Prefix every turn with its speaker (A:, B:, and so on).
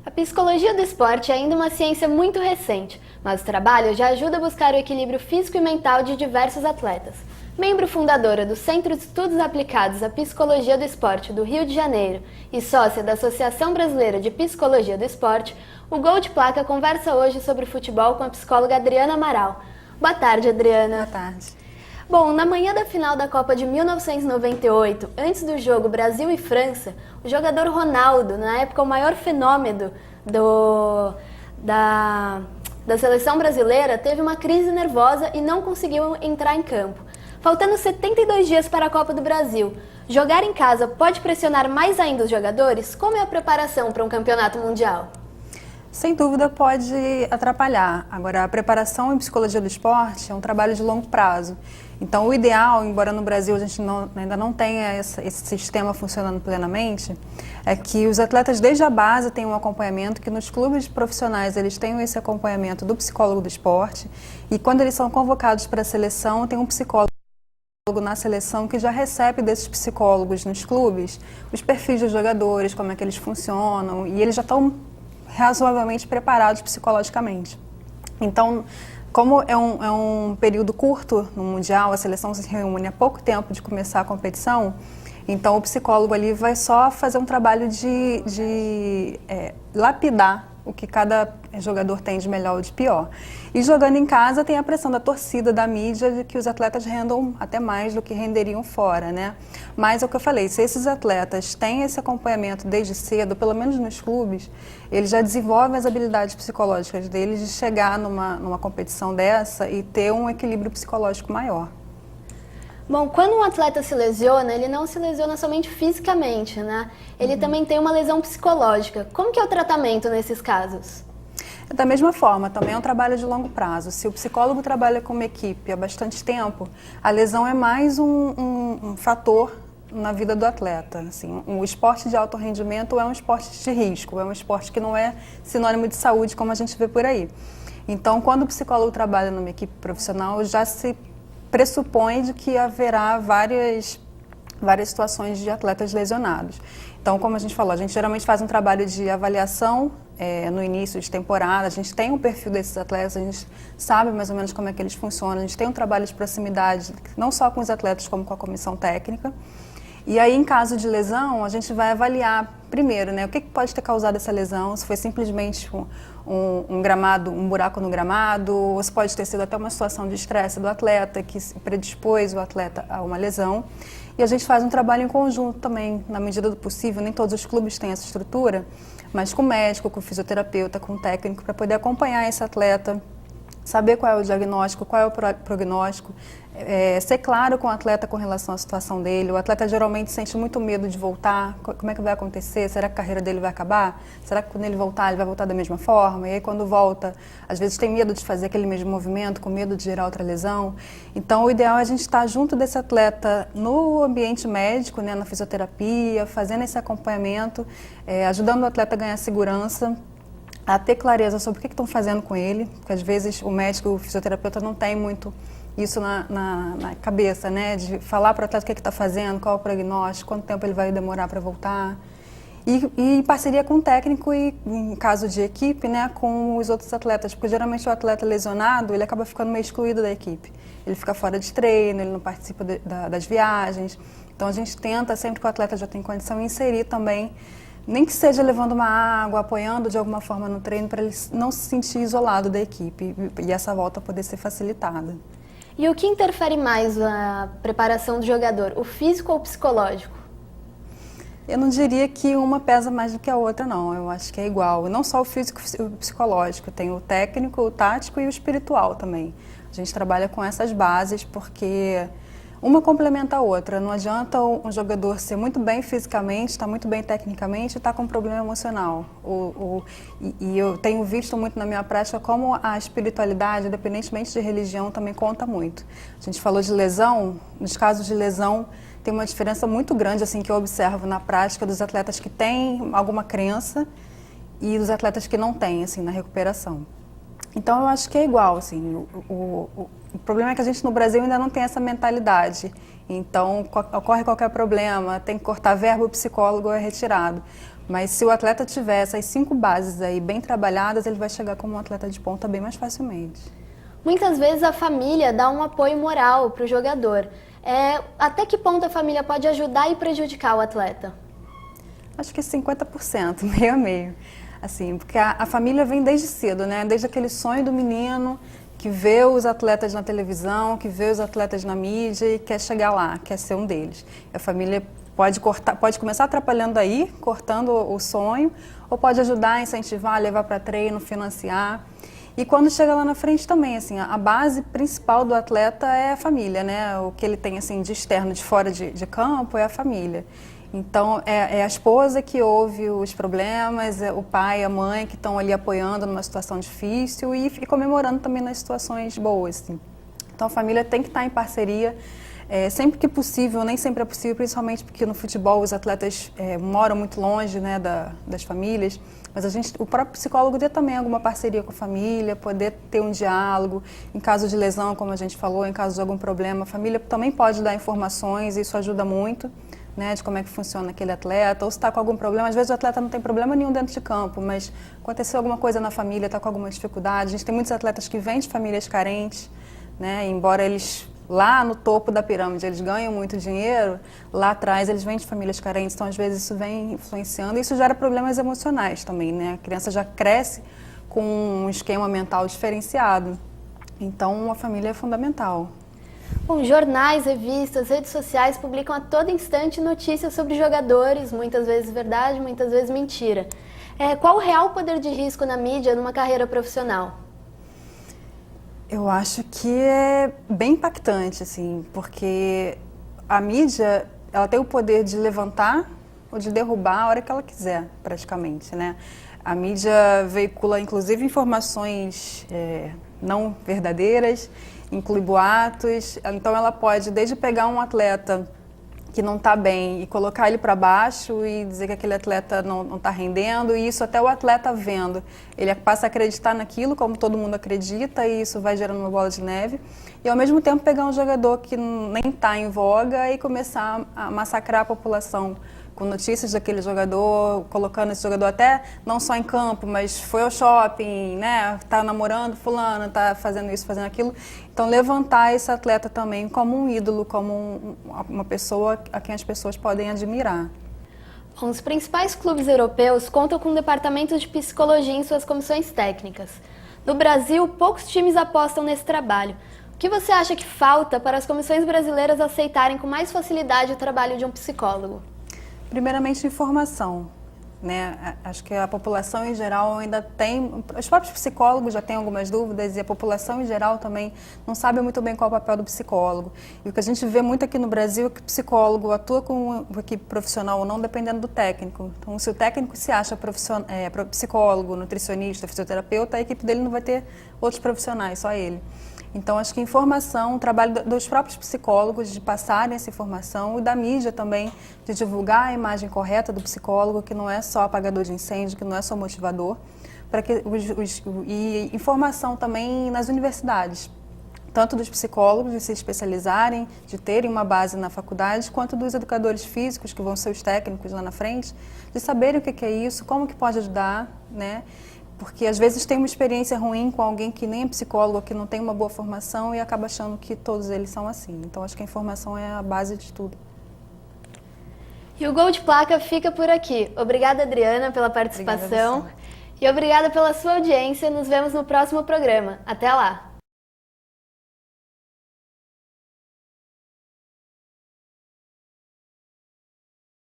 A: A psicologia do esporte é ainda uma ciência muito recente, mas o trabalho já ajuda a buscar o equilíbrio físico e mental de diversos atletas. Membro fundadora do Centro de Estudos Aplicados à Psicologia do Esporte do Rio de Janeiro e sócia da Associação Brasileira de Psicologia do Esporte, o Gol de Placa conversa hoje sobre futebol com a psicóloga Adriana Amaral. Boa tarde, Adriana.
B: Boa tarde.
A: Bom, na manhã da final da Copa de 1998, antes do jogo Brasil e França, o jogador Ronaldo, na época o maior fenômeno da seleção brasileira, teve uma crise nervosa e não conseguiu entrar em campo. Faltando 72 dias para a Copa do Brasil, jogar em casa pode pressionar mais ainda os jogadores? Como é a preparação para um campeonato mundial?
B: Sem dúvida pode atrapalhar. Agora, a preparação em psicologia do esporte é um trabalho de longo prazo. Então, o ideal, embora no Brasil a gente ainda não tenha esse sistema funcionando plenamente, é que os atletas desde a base tenham um acompanhamento, que nos clubes profissionais eles tenham esse acompanhamento do psicólogo do esporte e quando eles são convocados para a seleção, tem um psicólogo na seleção que já recebe desses psicólogos nos clubes os perfis dos jogadores, como é que eles funcionam e eles já estão razoavelmente preparados psicologicamente. Então, como é um período curto no Mundial, a seleção se reúne há pouco tempo de começar a competição, então o psicólogo ali vai só fazer um trabalho de lapidar o que cada jogador tem de melhor ou de pior. E jogando em casa tem a pressão da torcida, da mídia, de que os atletas rendam até mais do que renderiam fora, né? Mas é o que eu falei, se esses atletas têm esse acompanhamento desde cedo, pelo menos nos clubes, eles já desenvolvem as habilidades psicológicas deles de chegar numa competição dessa e ter um equilíbrio psicológico maior.
A: Bom, quando um atleta se lesiona, ele não se lesiona somente fisicamente, né? Ele também tem uma lesão psicológica. Como que é o tratamento nesses casos?
B: Da mesma forma, também é um trabalho de longo prazo. Se o psicólogo trabalha com uma equipe há bastante tempo, a lesão é mais um fator na vida do atleta. Assim, o esporte de alto rendimento é um esporte de risco, é um esporte que não é sinônimo de saúde, como a gente vê por aí. Então, quando o psicólogo trabalha numa equipe profissional, já se pressupõe de que haverá várias situações de atletas lesionados. Então, como a gente falou, a gente geralmente faz um trabalho de avaliação no início de temporada, a gente tem um perfil desses atletas, a gente sabe mais ou menos como é que eles funcionam, a gente tem um trabalho de proximidade, não só com os atletas, como com a comissão técnica. E aí, em caso de lesão, a gente vai avaliar primeiro, né, o que pode ter causado essa lesão, se foi simplesmente um gramado, um buraco no gramado, ou se pode ter sido até uma situação de estresse do atleta que predispôs o atleta a uma lesão. E a gente faz um trabalho em conjunto também, na medida do possível, nem todos os clubes têm essa estrutura, mas com o médico, com o fisioterapeuta, com o técnico, para poder acompanhar esse atleta, saber qual é o diagnóstico, qual é o prognóstico, ser claro com o atleta com relação à situação dele. O atleta geralmente sente muito medo de voltar, como é que vai acontecer? Será que a carreira dele vai acabar? Será que quando ele voltar, ele vai voltar da mesma forma? E aí quando volta, às vezes tem medo de fazer aquele mesmo movimento, com medo de gerar outra lesão. Então o ideal é a gente estar junto desse atleta no ambiente médico, né, na fisioterapia, fazendo esse acompanhamento, ajudando o atleta a ganhar segurança, a ter clareza sobre o que estão fazendo com ele, porque às vezes o médico, o fisioterapeuta não tem muito isso na cabeça, né, de falar para o atleta o que está fazendo, qual é o prognóstico, quanto tempo ele vai demorar para voltar. E em parceria com o técnico e, em caso de equipe, né, com os outros atletas, porque geralmente o atleta lesionado, ele acaba ficando meio excluído da equipe. Ele fica fora de treino, ele não participa das viagens. Então a gente tenta, sempre que o atleta já tem condição, inserir também, nem que seja levando uma água, apoiando de alguma forma no treino, para ele não se sentir isolado da equipe e essa volta poder ser facilitada.
A: E o que interfere mais na preparação do jogador, o físico ou o psicológico?
B: Eu não diria que uma pesa mais do que a outra, não. Eu acho que é igual. Não só o físico e o psicológico, tem o técnico, o tático e o espiritual também. A gente trabalha com essas bases porque uma complementa a outra. Não adianta um jogador ser muito bem fisicamente, estar muito bem tecnicamente e estar com um problema emocional. E eu tenho visto muito na minha prática como a espiritualidade, independentemente de religião, também conta muito. A gente falou de lesão, nos casos de lesão, tem uma diferença muito grande assim, que eu observo na prática dos atletas que têm alguma crença e dos atletas que não têm, assim, na recuperação. Então, eu acho que é igual, assim, o problema é que a gente no Brasil ainda não tem essa mentalidade. Então, ocorre qualquer problema, tem que cortar verba, o psicólogo é retirado. Mas se o atleta tiver essas 5 bases aí bem trabalhadas, ele vai chegar como um atleta de ponta bem mais facilmente.
A: Muitas vezes a família dá um apoio moral para o jogador. Até que ponto a família pode ajudar e prejudicar o atleta?
B: Acho que 50%, meio a meio. Assim, porque a família vem desde cedo, né? Desde aquele sonho do menino que vê os atletas na televisão, que vê os atletas na mídia e quer chegar lá, quer ser um deles. A família pode começar atrapalhando aí, cortando o sonho, ou pode ajudar, incentivar, levar para treino, financiar. E quando chega lá na frente também, assim, a base principal do atleta é a família, né? O que ele tem assim de externo, de fora de campo, é a família. Então, é a esposa que ouve os problemas, é o pai, a mãe que estão ali apoiando numa situação difícil e comemorando também nas situações boas. Assim. Então, a família tem que estar em parceria, sempre que possível, nem sempre é possível, principalmente porque no futebol os atletas moram muito longe, né, das famílias, mas o próprio psicólogo ter também alguma parceria com a família, poder ter um diálogo, em caso de lesão, como a gente falou, em caso de algum problema, a família também pode dar informações, isso ajuda muito. Né, de como é que funciona aquele atleta, ou se está com algum problema. Às vezes o atleta não tem problema nenhum dentro de campo, mas aconteceu alguma coisa na família, está com alguma dificuldade. A gente tem muitos atletas que vêm de famílias carentes, né, embora eles, lá no topo da pirâmide, eles ganham muito dinheiro, lá atrás eles vêm de famílias carentes, então às vezes isso vem influenciando e isso gera problemas emocionais também. Né? A criança já cresce com um esquema mental diferenciado, então a família é fundamental.
A: Bom, jornais, revistas, redes sociais publicam a todo instante notícias sobre jogadores, muitas vezes verdade, muitas vezes mentira. Qual o real poder de risco na mídia numa carreira profissional?
B: Eu acho que é bem impactante, assim, porque a mídia, ela tem o poder de levantar ou de derrubar a hora que ela quiser, praticamente, né? A mídia veicula, inclusive, informações não verdadeiras, inclui boatos, então ela pode desde pegar um atleta que não está bem e colocar ele para baixo e dizer que aquele atleta não está rendendo, e isso até o atleta vendo, ele passa a acreditar naquilo como todo mundo acredita e isso vai gerando uma bola de neve, e ao mesmo tempo pegar um jogador que nem está em voga e começar a massacrar a população com notícias daquele jogador, colocando esse jogador até não só em campo, mas foi ao shopping, né? Tá namorando fulano, tá fazendo isso, fazendo aquilo. Então levantar esse atleta também como um ídolo, como uma pessoa a quem as pessoas podem admirar.
A: Bom, os principais clubes europeus contam com departamentos de psicologia em suas comissões técnicas. No Brasil, poucos times apostam nesse trabalho. O que você acha que falta para as comissões brasileiras aceitarem com mais facilidade o trabalho de um psicólogo?
B: Primeiramente, informação, né? Acho que a população em geral ainda tem, os próprios psicólogos já têm algumas dúvidas e a população em geral também não sabe muito bem qual é o papel do psicólogo. E o que a gente vê muito aqui no Brasil é que o psicólogo atua com uma equipe profissional ou não, dependendo do técnico. Então, se o técnico se acha psicólogo, nutricionista, fisioterapeuta, a equipe dele não vai ter outros profissionais, só ele. Então, acho que informação, o trabalho dos próprios psicólogos de passarem essa informação e da mídia também, de divulgar a imagem correta do psicólogo, que não é só apagador de incêndio, que não é só motivador, e informação também nas universidades, tanto dos psicólogos de se especializarem, de terem uma base na faculdade, quanto dos educadores físicos, que vão ser os técnicos lá na frente, de saberem o que é isso, como que pode ajudar, né? Porque às vezes tem uma experiência ruim com alguém que nem é psicólogo, que não tem uma boa formação e acaba achando que todos eles são assim. Então acho que a informação é a base de tudo.
A: E o Gol de Placa fica por aqui. Obrigada, Adriana, pela participação. E obrigada pela sua audiência. Nos vemos no próximo programa. Até lá!